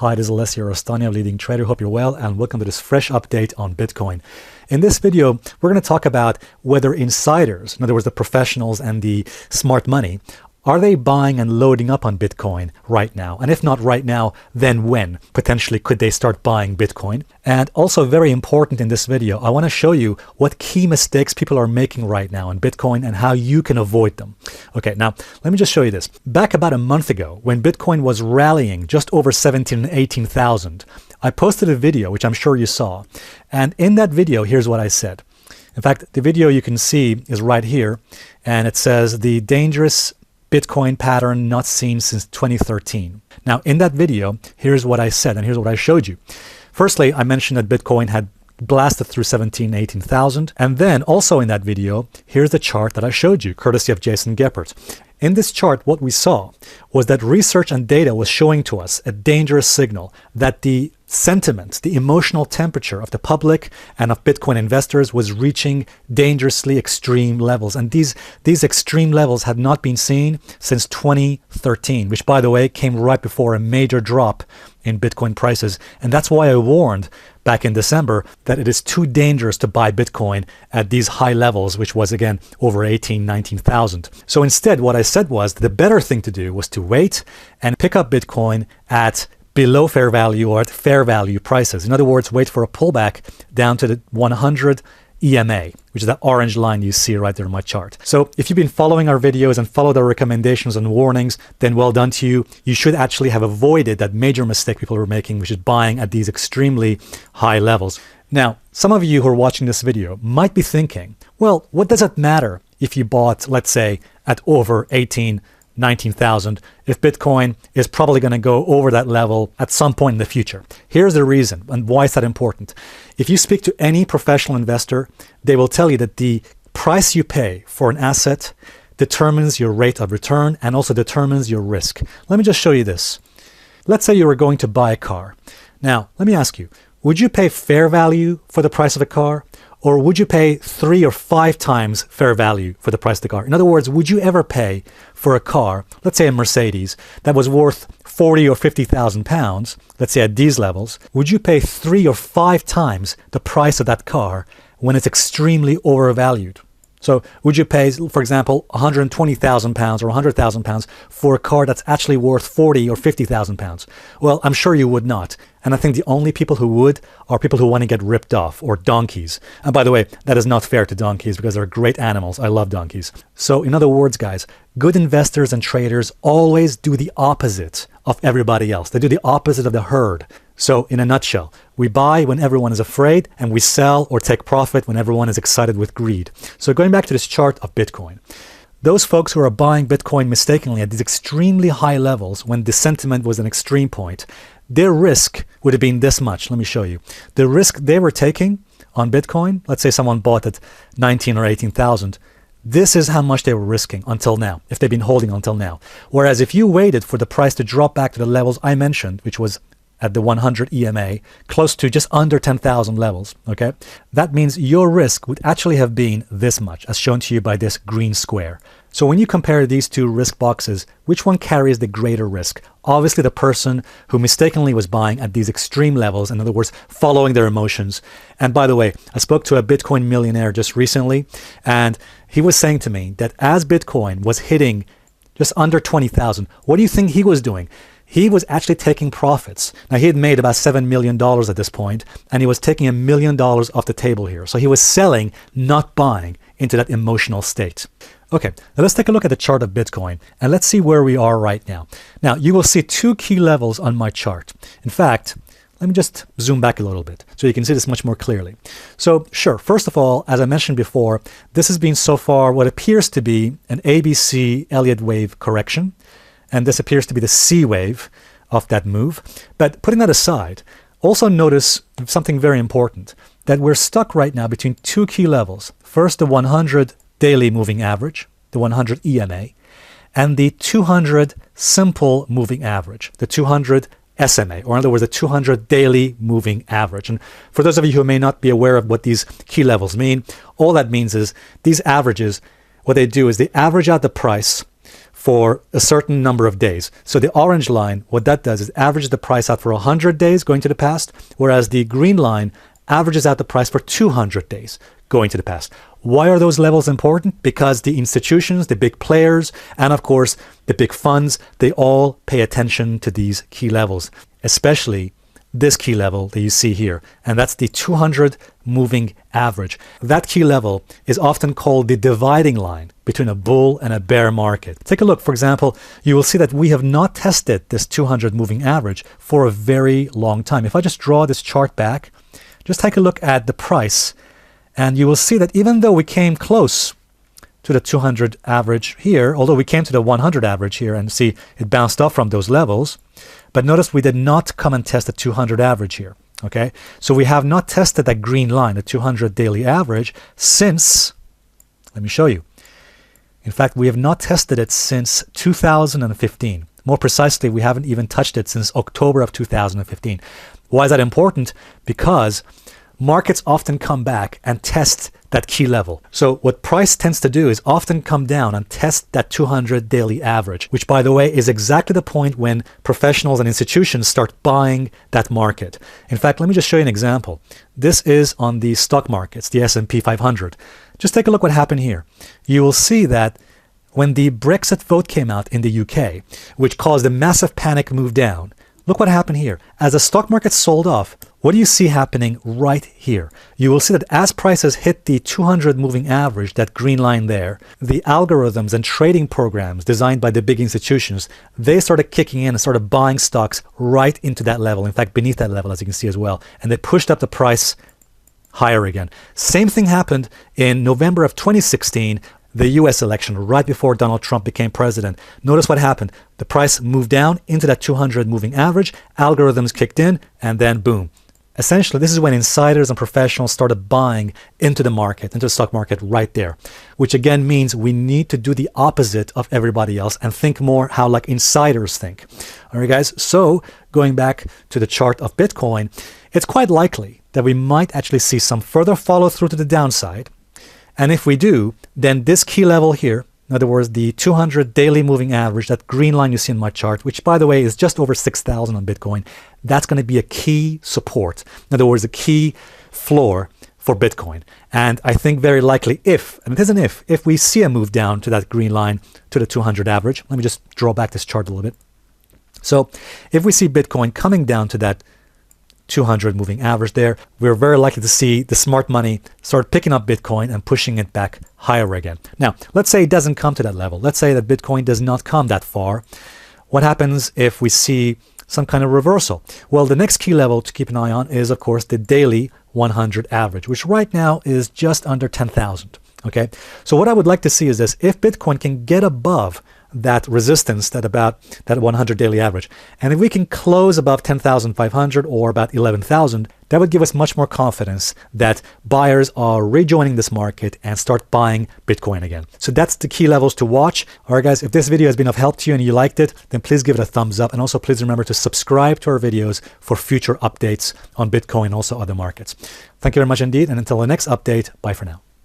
Hi, this is Alessio, Rastani, a leading trader. Hope you're well, and welcome to this fresh update on Bitcoin. In this video, we're going to talk about whether insiders, in other words, the professionals and the smart money, are they buying and loading up on Bitcoin right now? And if not right now, then when? Potentially, could they start buying Bitcoin? And also very important in this video, I want to show you what key mistakes people are making right now on Bitcoin and how you can avoid them. Okay, now let me just show you this. Back about a month ago, when Bitcoin was rallying just over 17 and 18,000, I posted a video, which I'm sure you saw. And in that video, here's what I said. In fact, the video you can see is right here. And it says, the dangerous Bitcoin pattern not seen since 2013. Now, in that video, here's what I said, and here's what I showed you. Firstly, I mentioned that Bitcoin had blasted through 17, 18,000. And then also in that video, here's the chart that I showed you, courtesy of Jason Geppert. In this chart, what we saw was that research and data was showing to us a dangerous signal that the sentiment, the emotional temperature of the public and of Bitcoin investors was reaching dangerously extreme levels. And these extreme levels had not been seen since 2013, which, by the way, came right before a major drop in Bitcoin prices. And that's why I warned back in December that it is too dangerous to buy Bitcoin at these high levels, which was, again, over 18, 19,000. So instead, what I said was the better thing to do was to wait and pick up Bitcoin at below fair value or at fair value prices. In other words, wait for a pullback down to the 100 EMA, which is that orange line you see right there in my chart. So if you've been following our videos and followed our recommendations and warnings, then well done to you. You should actually have avoided that major mistake people were making, which is buying at these extremely high levels. Now, some of you who are watching this video might be thinking, well, what does it matter if you bought, let's say, at over 18, 19,000 if Bitcoin is probably going to go over that level at some point in the future? Here's the reason and why is that important. If you speak to any professional investor, they will tell you that the price you pay for an asset determines your rate of return and also determines your risk. Let me just show you this. Let's say you were going to buy a car. Now, let me ask you, would you pay fair value for the price of a car? Or would you pay 3 or 5 times fair value for the price of the car? In other words, would you ever pay for a car, let's say a Mercedes, that was worth 40 or 50,000 pounds, let's say at these levels, would you pay 3 or 5 times the price of that car when it's extremely overvalued? So would you pay, for example, 120,000 pounds or 100,000 pounds for a car that's actually worth 40 or 50,000 pounds? Well, I'm sure you would not. And I think the only people who would are people who want to get ripped off, or donkeys. And by the way, that is not fair to donkeys because they're great animals. I love donkeys. So in other words, guys, good investors and traders always do the opposite of everybody else. They do the opposite of the herd. So in a nutshell, we buy when everyone is afraid and we sell or take profit when everyone is excited with greed. So going back to this chart of Bitcoin, those folks who are buying Bitcoin mistakenly at these extremely high levels when the sentiment was an extreme point, their risk would have been this much. Let me show you. The risk they were taking on Bitcoin, let's say someone bought at 19 or 18,000, this is how much they were risking until now, if they've been holding until now. Whereas if you waited for the price to drop back to the levels I mentioned, which was at the 100 EMA, close to just under 10,000 levels, okay? That means your risk would actually have been this much, as shown to you by this green square. So when you compare these two risk boxes, which one carries the greater risk? Obviously the person who mistakenly was buying at these extreme levels, in other words, following their emotions. And by the way, I spoke to a Bitcoin millionaire just recently, and he was saying to me that as Bitcoin was hitting just under 20,000, what do you think he was doing? He was actually taking profits. Now, he had made about $7 million at this point, and he was taking $1 million off the table here. So he was selling, not buying, into that emotional state. Okay, now let's take a look at the chart of Bitcoin, and let's see where we are right now. Now, you will see 2 key levels on my chart. In fact, let me just zoom back a little bit so you can see this much more clearly. So, sure, first of all, as I mentioned before, this has been so far what appears to be an ABC Elliott wave correction. And this appears to be the C wave of that move. But putting that aside, also notice something very important, that we're stuck right now between 2 key levels. First, the 100 daily moving average, the 100 EMA, and the 200 simple moving average, the 200 SMA, or in other words, the 200 daily moving average. And for those of you who may not be aware of what these key levels mean, all that means is these averages, what they do is they average out the price for a certain number of days. So the orange line, what that does is averages the price out for 100 days going to the past, whereas the green line averages out the price for 200 days going to the past. Why are those levels important? Because the institutions, the big players, and of course the big funds, they all pay attention to these key levels, especially this key level that you see here, and that's the 200 moving average. That key level is often called the dividing line between a bull and a bear market. Take a look. For example, you will see that we have not tested this 200 moving average for a very long time. If I just draw this chart back, just take a look at the price, and you will see that even though we came close to the 200 average here, although we came to the 100 average here and see it bounced off from those levels, but notice we did not come and test the 200 average here, okay? So we have not tested that green line, the 200 daily average, since, let me show you. In fact, we have not tested it since 2015. More precisely, we haven't even touched it since October of 2015. Why is that important? Because markets often come back and test that key level. So what price tends to do is often come down and test that 200 daily average, which by the way is exactly the point when professionals and institutions start buying that market. In fact, let me just show you an example. This is on the stock markets, the S&P 500. Just take a look what happened here. You will see that when the Brexit vote came out in the UK, which caused a massive panic move down, look what happened here. As the stock market sold off, what do you see happening right here? You will see that as prices hit the 200 moving average, that green line there, the algorithms and trading programs designed by the big institutions, they started kicking in and started buying stocks right into that level. In fact, beneath that level, as you can see as well. And they pushed up the price higher again. Same thing happened in November of 2016, the US election, right before Donald Trump became president. Notice what happened. The price moved down into that 200 moving average, algorithms kicked in, and then boom. Essentially, this is when insiders and professionals started buying into the market, into the stock market right there, which again means we need to do the opposite of everybody else and think more how like insiders think. All right, guys. So going back to the chart of Bitcoin, it's quite likely that we might actually see some further follow through to the downside. And if we do, then this key level here, in other words, the 200 daily moving average, that green line you see in my chart, which by the way is just over 6,000 on Bitcoin, that's going to be a key support. In other words, a key floor for Bitcoin. And I think very likely if, and it is an if we see a move down to that green line, to the 200 average, let me just draw back this chart a little bit. So if we see Bitcoin coming down to that 200 moving average there, we're very likely to see the smart money start picking up Bitcoin and pushing it back higher again. Now, let's say it doesn't come to that level. Let's say that Bitcoin does not come that far. What happens if we see some kind of reversal? Well, the next key level to keep an eye on is, of course, the daily 100 average, which right now is just under 10,000. Okay, so what I would like to see is this: if Bitcoin can get above that resistance, that 100 daily average, and if we can close above 10,500 or about 11,000, that would give us much more confidence that buyers are rejoining this market and start buying Bitcoin again. So that's the key levels to watch. All right, guys, if this video has been of help to you and you liked it, then please give it a thumbs up, and also please remember to subscribe to our videos for future updates on Bitcoin and also other markets. Thank you very much indeed, and until the next update, bye for now.